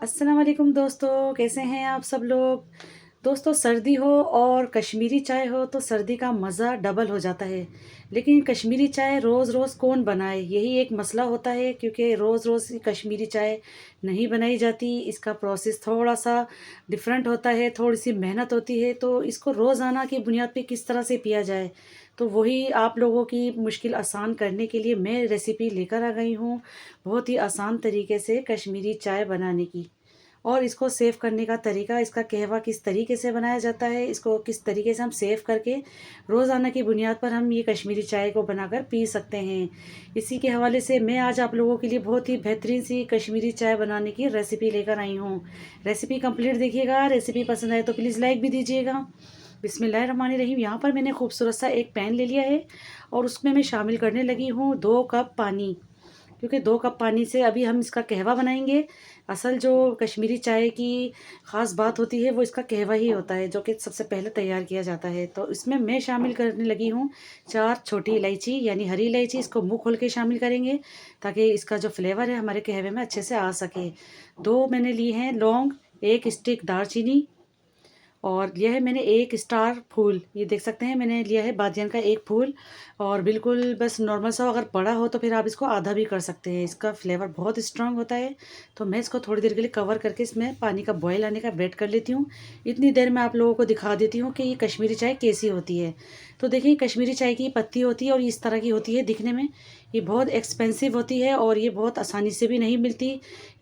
अस्सलाम वालेकुम दोस्तों, कैसे हैं आप सब लोग। दोस्तों, सर्दी हो और कश्मीरी चाय हो तो सर्दी का मज़ा डबल हो जाता है। लेकिन कश्मीरी चाय रोज़ रोज़ कौन बनाए, यही एक मसला होता है, क्योंकि रोज़ रोज़ कश्मीरी चाय नहीं बनाई जाती। इसका प्रोसेस थोड़ा सा डिफरेंट होता है, थोड़ी सी मेहनत होती है। तो इसको रोज़ाना की बुनियाद पे किस तरह से पिया जाए, तो वही आप लोगों की मुश्किल आसान करने के लिए मैं रेसिपी लेकर आ गई हूँ, बहुत ही आसान तरीके से कश्मीरी चाय बनाने की। और इसको सेव करने का तरीका, इसका कहवा किस तरीके से बनाया जाता है, इसको किस तरीके से हम सेव करके रोज़ाना की बुनियाद पर हम ये कश्मीरी चाय को बनाकर पी सकते हैं। इसी के हवाले से मैं आज आप लोगों के लिए बहुत ही बेहतरीन सी कश्मीरी चाय बनाने की रेसिपी लेकर आई हूँ। रेसिपी कंप्लीट देखिएगा, रेसिपी पसंद आए तो प्लीज़ लाइक भी दीजिएगा। बिस्मिल्लाहिर्रहमानिर्रहीम। यहाँ पर मैंने खूबसूरत सा एक पैन ले लिया है और उसमें मैं शामिल करने लगी हूँ 2 कप पानी, क्योंकि 2 कप पानी से अभी हम इसका कहवा बनाएंगे। असल जो कश्मीरी चाय की ख़ास बात होती है वो इसका कहवा ही होता है, जो कि सबसे पहले तैयार किया जाता है। तो इसमें मैं शामिल करने लगी हूँ 4 छोटी इलायची, यानी हरी इलायची। इसको मुंह खोल के शामिल करेंगे ताकि इसका जो फ्लेवर है हमारे कहवे में अच्छे से आ सके। 2 मैंने ली हैं लौंग, 1 स्टिक दालचीनी, और लिया है मैंने 1 स्टार फूल। ये देख सकते हैं मैंने लिया है बादियान का एक फूल। और बिल्कुल बस नॉर्मल सा, अगर बड़ा हो तो फिर आप इसको आधा भी कर सकते हैं, इसका फ्लेवर बहुत स्ट्रांग होता है। तो मैं इसको थोड़ी देर के लिए कवर करके इसमें पानी का बॉयल आने का वेट कर लेती हूँ। इतनी देर में आप लोगों को दिखा देती हूँ कि ये कश्मीरी चाय कैसी होती है। तो देखिए, कश्मीरी चाय की पत्ती होती है और इस तरह की होती है दिखने में। ये बहुत एक्सपेंसिव होती है और ये बहुत आसानी से भी नहीं मिलती।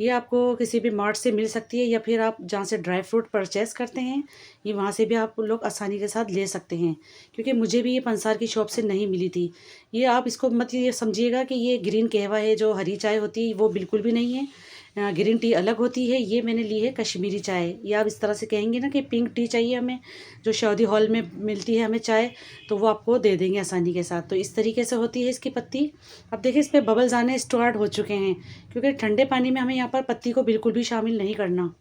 ये आपको किसी भी मार्ट से मिल सकती है, या फिर आप जहाँ से ड्राई फ्रूट परचेस करते हैं, ये वहाँ से भी आप लोग आसानी के साथ ले सकते हैं। क्योंकि मुझे भी ये पंसार की शॉप से नहीं मिली थी। ये आप इसको मत ये समझिएगा कि ये ग्रीन कहवा है, जो हरी चाय होती है वो बिल्कुल भी नहीं है। ग्रीन टी अलग होती है, ये मैंने ली है कश्मीरी चाय। ये आप इस तरह से कहेंगे ना कि पिंक टी चाहिए हमें, जो शादी हॉल में मिलती है हमें चाय, तो वो आपको दे देंगे आसानी के साथ। तो इस तरीके से होती है इसकी पत्ती। अब देखिए, इस पर बबल्स आने स्टार्ट हो चुके हैं, क्योंकि ठंडे पानी में हमें यहाँ पर पत्ती को बिल्कुल भी शामिल नहीं करना।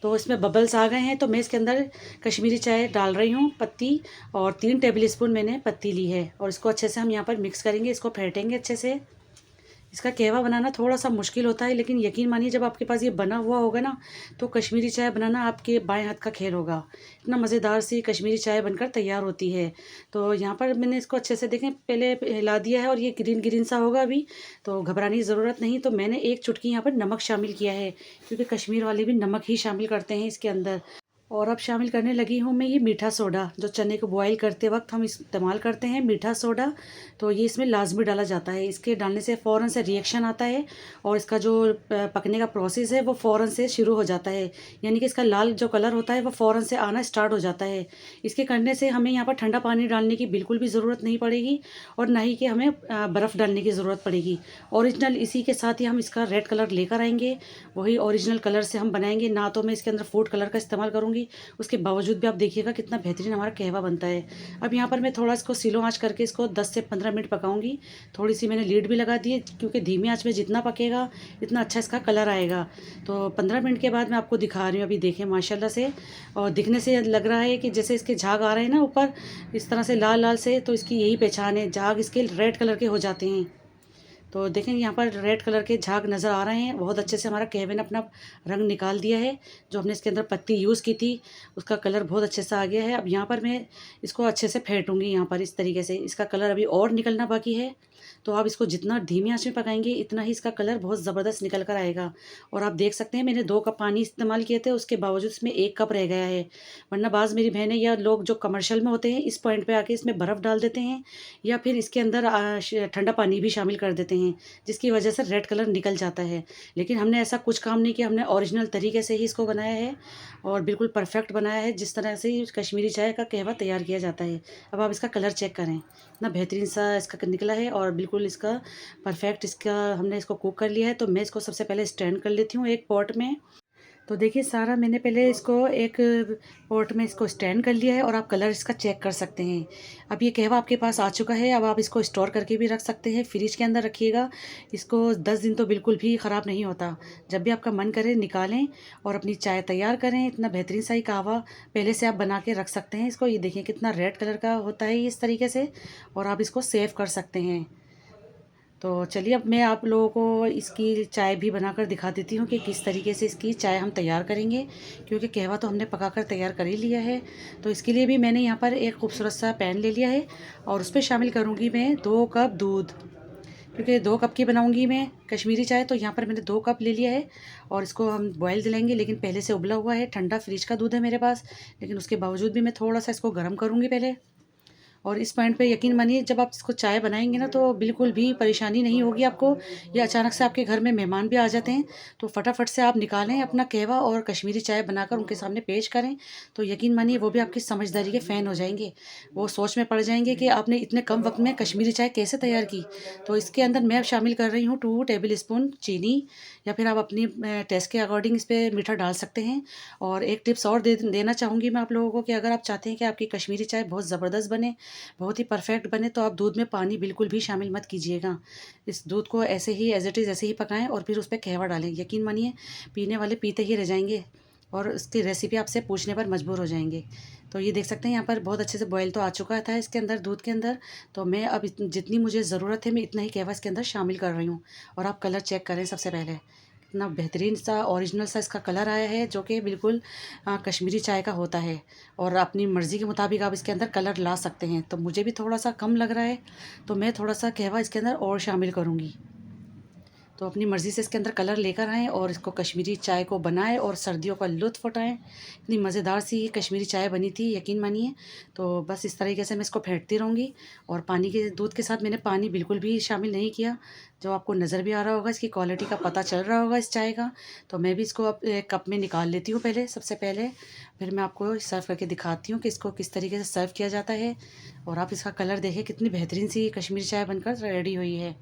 तो इसमें बबल्स आ गए हैं, तो मैं इसके अंदर कश्मीरी चाय डाल रही हूँ पत्ती, और 3 टेबल स्पून मैंने पत्ती ली है। और इसको अच्छे से हम यहाँ पर मिक्स करेंगे, इसको फेंटेंगे अच्छे से। इसका कहवा बनाना थोड़ा सा मुश्किल होता है, लेकिन यकीन मानिए जब आपके पास ये बना हुआ होगा ना, तो कश्मीरी चाय बनाना आपके बाएं हाथ का खेल होगा। इतना मज़ेदार सी कश्मीरी चाय बनकर तैयार होती है। तो यहाँ पर मैंने इसको अच्छे से देखें पहले हिला दिया है, और ये ग्रीन ग्रीन सा होगा अभी, तो घबराने की ज़रूरत नहीं। तो मैंने 1 चुटकी यहाँ पर नमक शामिल किया है, क्योंकि कश्मीर वाले भी नमक ही शामिल करते हैं इसके अंदर। और अब शामिल करने लगी हूँ मैं ये मीठा सोडा, जो चने को बॉईल करते वक्त हम इस्तेमाल करते हैं मीठा सोडा। तो ये इसमें लाजमी डाला जाता है, इसके डालने से फ़ौरन से रिएक्शन आता है, और इसका जो पकने का प्रोसेस है वो फ़ौरन से शुरू हो जाता है। यानी कि इसका लाल जो कलर होता है वो फ़ौरन से आना स्टार्ट हो जाता है। इसके करने से हमें यहाँ पर ठंडा पानी डालने की बिल्कुल भी ज़रूरत नहीं पड़ेगी, और ना ही कि हमें बर्फ़ डालने की ज़रूरत पड़ेगी। ओरिजिनल इसी के साथ ही हम इसका रेड कलर लेकर आएंगे, वही ओरिजिनल कलर से हम बनाएंगे। ना तो मैं इसके अंदर फूड कलर का इस्तेमाल करूँगी, उसके बावजूद भी आप देखिएगा कितना बेहतरीन हमारा कहवा बनता है। अब यहाँ पर मैं थोड़ा इसको स्लो आंच करके इसको 10 से 15 मिनट पकाऊंगी। थोड़ी सी मैंने लीड भी लगा दी है, क्योंकि धीमी आंच में जितना पकेगा इतना अच्छा इसका कलर आएगा। तो 15 मिनट के बाद मैं आपको दिखा रही हूँ। अभी देखें माशाल्लाह से, और दिखने से लग रहा है कि जैसे इसके झाग आ रहे हैं ना ऊपर, इस तरह से लाल लाल से, तो इसकी यही पहचान है, झाग इसके रेड कलर के हो जाते हैं। तो देखें यहाँ पर रेड कलर के झाग नज़र आ रहे हैं। बहुत अच्छे से हमारा कहवे ने अपना रंग निकाल दिया है। जो हमने इसके अंदर पत्ती यूज़ की थी उसका कलर बहुत अच्छे से आ गया है। अब यहाँ पर मैं इसको अच्छे से फेंटूंगी, यहाँ पर इस तरीके से। इसका कलर अभी और निकलना बाकी है, तो आप इसको जितना धीमी आंच में पकाएंगे इतना ही इसका कलर बहुत ज़बरदस्त निकल कर आएगा। और आप देख सकते हैं मैंने 2 कप पानी इस्तेमाल किए थे, उसके बावजूद इसमें 1 कप रह गया है। वरना बाज़ मेरी बहनें या लोग जो कमर्शियल में होते हैं इस पॉइंट पे आके इसमें बर्फ़ डाल देते हैं, या फिर इसके अंदर ठंडा पानी भी शामिल कर देते हैं, जिसकी वजह से रेड कलर निकल जाता है। लेकिन हमने ऐसा कुछ काम नहीं किया, हमने ओरिजिनल तरीके से ही इसको बनाया है, और बिल्कुल परफेक्ट बनाया है, जिस तरह से कश्मीरी चाय का कहवा तैयार किया जाता है। अब आप इसका कलर चेक करें, इतना बेहतरीन सा इसका निकला है, और बिल्कुल इसका परफेक्ट इसका हमने इसको कुक कर लिया है। तो मैं इसको सबसे पहले स्टैंड कर लेती हूँ एक पॉट में। तो देखिए सारा मैंने पहले इसको एक पॉट में इसको स्टैंड कर लिया है, और आप कलर इसका चेक कर सकते हैं। अब ये कहवा आपके पास आ चुका है। अब आप इसको स्टोर करके भी रख सकते हैं, फ्रिज के अंदर रखिएगा। इसको 10 दिन तो बिल्कुल भी ख़राब नहीं होता। जब भी आपका मन करे निकालें और अपनी चाय तैयार करें। इतना बेहतरीन सा ही कहवा पहले से आप बना के रख सकते हैं इसको। ये देखिए कितना रेड कलर का होता है इस तरीके से, और आप इसको सेव कर सकते हैं। तो चलिए अब मैं आप लोगों को इसकी चाय भी बनाकर दिखा देती हूँ कि किस तरीके से इसकी चाय हम तैयार करेंगे, क्योंकि कहवा तो हमने पकाकर तैयार कर ही लिया है। तो इसके लिए भी मैंने यहाँ पर एक खूबसूरत सा पैन ले लिया है और उस पर शामिल करूँगी मैं 2 कप दूध, क्योंकि 2 कप की बनाऊंगी मैं कश्मीरी चाय। तो यहाँ पर मैंने 2 कप ले लिया है और इसको हम बॉयल दिलाएंगे, लेकिन पहले से उबला हुआ है, ठंडा फ्रिज का दूध है मेरे पास, लेकिन उसके बावजूद भी मैं थोड़ा सा इसको गर्म करूँगी पहले। और इस पॉइंट पे यकीन मानिए, जब आप इसको चाय बनाएंगे ना तो बिल्कुल भी परेशानी नहीं होगी आपको, या अचानक से आपके घर में मेहमान भी आ जाते हैं तो फटाफट से आप निकालें अपना कहवा और कश्मीरी चाय बनाकर उनके सामने पेश करें। तो यकीन मानिए वो भी आपकी समझदारी के फ़ैन हो जाएंगे, वो सोच में पड़ जाएंगे कि आपने इतने कम वक्त में कश्मीरी चाय कैसे तैयार की। तो इसके अंदर मैं शामिल कर रही हूँ 2 टेबल स्पून चीनी, या फिर आप अपनी टेस्ट के अकॉर्डिंग इस पर मीठा डाल सकते हैं। और एक टिप्स और देना चाहूँगी मैं आप लोगों को कि अगर आप चाहते हैं कि आपकी कश्मीरी चाय बहुत ज़बरदस्त बने, बहुत ही परफेक्ट बने, तो आप दूध में पानी बिल्कुल भी शामिल मत कीजिएगा। इस दूध को ऐसे ही एज इट इज़ ऐसे ही पकाएं और फिर उस पर कहवा डालें। यकीन मानिए पीने वाले पीते ही रह जाएंगे और उसकी रेसिपी आपसे पूछने पर मजबूर हो जाएंगे। तो ये देख सकते हैं यहाँ पर बहुत अच्छे से बॉयल तो आ चुका था इसके अंदर, दूध के अंदर। तो मैं अब जितनी मुझे ज़रूरत है मैं इतना ही कहवा इसके अंदर शामिल कर रही हूँ। और आप कलर चेक करें सबसे पहले, इतना बेहतरीन सा ओरिजिनल सा इसका कलर आया है, जो कि बिल्कुल कश्मीरी चाय का होता है। और अपनी मर्ज़ी के मुताबिक आप इसके अंदर कलर ला सकते हैं। तो मुझे भी थोड़ा सा कम लग रहा है तो मैं थोड़ा सा कहवा इसके अंदर और शामिल करूँगी। तो अपनी मर्ज़ी से इसके अंदर कलर लेकर आएँ और इसको कश्मीरी चाय को बनाएं और सर्दियों का लुत्फ़ उठाएं। इतनी मज़ेदार सी ये कश्मीरी चाय बनी थी, यकीन मानिए। तो बस इस तरीके से मैं इसको फेंटती रहूँगी। और पानी के दूध के साथ मैंने पानी बिल्कुल भी शामिल नहीं किया, जो आपको नज़र भी आ रहा होगा, इसकी क्वालिटी का पता चल रहा होगा इस चाय का। तो मैं भी इसको अब एक कप में निकाल लेती हूँ पहले, सबसे पहले। फिर मैं आपको सर्व करके दिखाती हूँ कि इसको किस तरीके से सर्व किया जाता है। और आप इसका कलर देखें, कितनी बेहतरीन सी कश्मीरी चाय बनकर रेडी हुई है।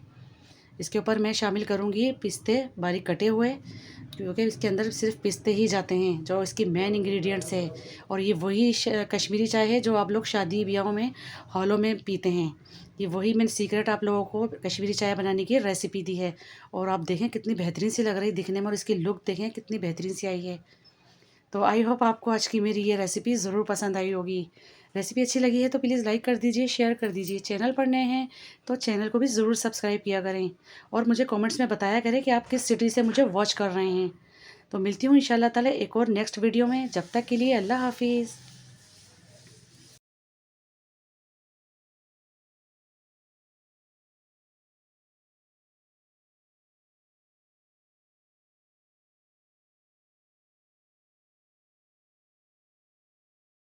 इसके ऊपर मैं शामिल करूँगी पिस्ते बारीक कटे हुए, क्योंकि इसके अंदर सिर्फ पिस्ते ही जाते हैं जो इसकी मेन इंग्रेडिएंट्स है। और ये वही कश्मीरी चाय है जो आप लोग शादी ब्याहों में, हॉलों में पीते हैं। ये वही मैंने सीक्रेट आप लोगों को कश्मीरी चाय बनाने की रेसिपी दी है। और आप देखें कितनी बेहतरीन सी लग रही है दिखने में, और इसकी लुक देखें कितनी बेहतरीन सी आई है। तो आई होप आपको आज की मेरी ये रेसिपी ज़रूर पसंद आई होगी। रेसिपी अच्छी लगी है तो प्लीज़ लाइक कर दीजिए, शेयर कर दीजिए। चैनल पर नए हैं तो चैनल को भी ज़रूर सब्सक्राइब किया करें। और मुझे कमेंट्स में बताया करें कि आप किस सिटी से मुझे वॉच कर रहे हैं। तो मिलती हूँ इंशाल्लाह ताला एक और नेक्स्ट वीडियो में। जब तक के लिए अल्लाह हाफिज़।